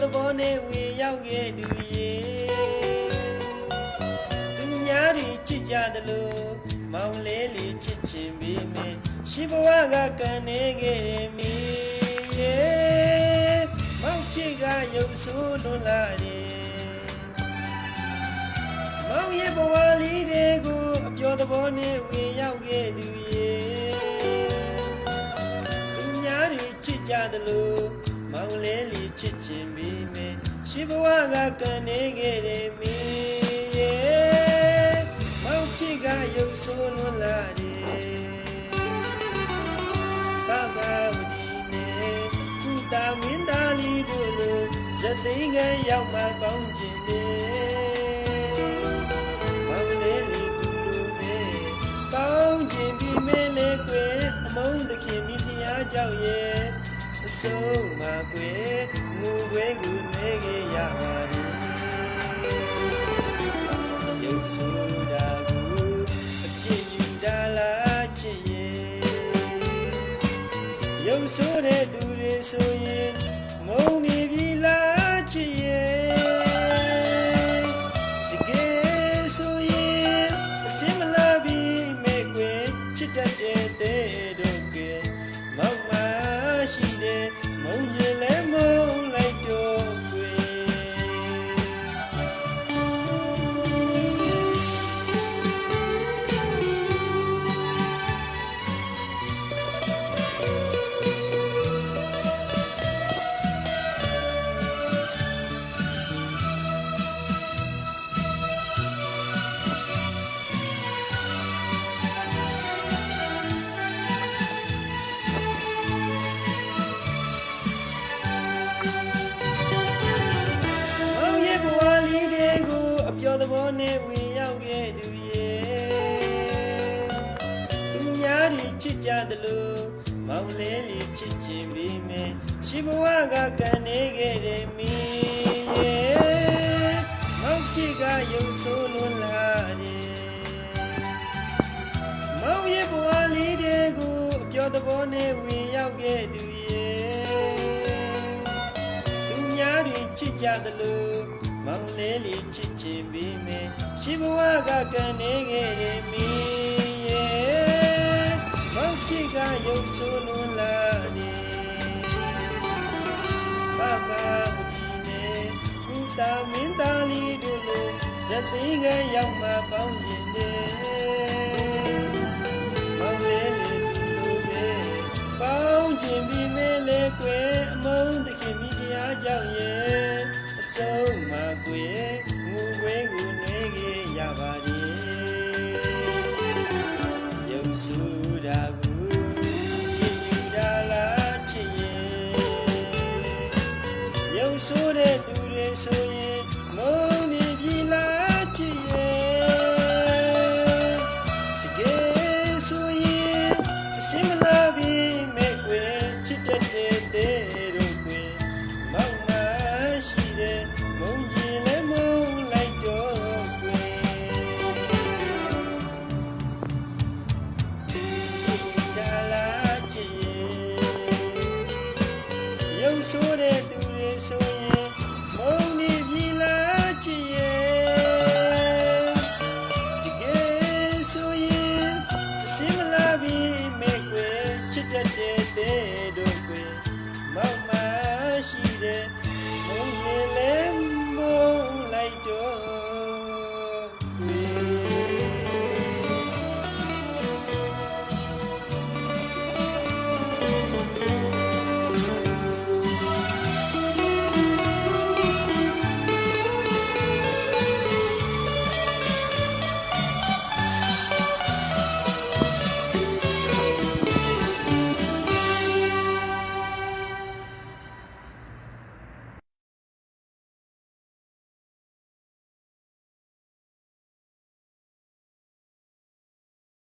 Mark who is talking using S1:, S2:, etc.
S1: သဘောနဲ့ဝင်ရောက်ခဲ့သူရေသူများတွေချစ်ကြတယ်လို့မောင်လေးလေးချစ်ချင်ပြီးမင်းရှိဘဝကကနေခဲ့တယ်မင်းရေမောင်ချစ်ကရုပ်ဆိုးလွန်လာတယ်မောင်ရဲ့ဘဝလေးတွေကိုအပျော်သဘောနဲ့ဝင်ရောက်ခဲ့သူရေသူများတွေချစ်ကြတယ်လို့မောင်လေးလေးချစ်ချင်ပြီးမင်းရှိဘဝကကနေခဲ့တယ်မင်းရေမောင်ချစ်ကရုပ်ဆိုးလွန်လာတယ်ဘာဘာဝဒီနဲ့ကုတာမင်းသားလေးတို့လိုဇသိန်းကရောက်မှပေါင်းချင်တယ်မောင်လေးလေးကူလိုပဲပေါင်းချင်ပြီးမင်းလေးကွယ်အမုန်းသခင်မိဖုရားကြောင့်ရဲ့အဆုံးမကွယ်ငူွယ်ကူနေခဲ့ရပါသည်ရုပ်ဆိုတာကိုအဖြစ်ယူတာလားချစ်ရဲ့ရုပ်ဆိုတဲ့သူတွေဆိုရင်မုန်းနေပြီလားချစ်ရဲ့တကယ်ဆိုရင်အစင်မလာပြီမဲ့ကွယ်ချစ်တတ်တဲ့တို့ကမောင်မရှိတယ်မုန်းရင်လည်းမုန်းလိုက်တော့ကွယ်သဘောနဲ့ဝင်ရောက်ခဲ့သူရေသူများတွေချစ်ကြတယ်လို့မောင်လေးလေးချစ်ချင်ပြီးမင်းရှိဘဝကကနေခဲ့တယ်မင်းရေမောင်ချစ်ကရုပ်ဆိုးလွန်လာတယ်မောင်ရဲ့ဘဝလေးတွေကိုအပျော်သဘောနဲ့ဝင်ရောက်ခဲ့သူရေသူများတွေချစ်ကြတယ်လို့မောင်လေးလေးချစ်ချင်ပြီးမင်းရှိဘဝကကနေခဲ့တယ်မင်းရေမောင်ချစ်ကရုပ်ဆိုးလွန်လာတယ်ဘာဘာဒီနဲ့ကုတာမင်းသားလေးတို့လိုဇသိန်းကရောက်မှပေါင်းရင်တယ်မောင်လေးလေးတို့ပဲပေါင်းခြင်းပြီးမင်းလေးကွယ်အမုန်းသခင်မိဖုရားကြောင့်ရဲ့အဆုံး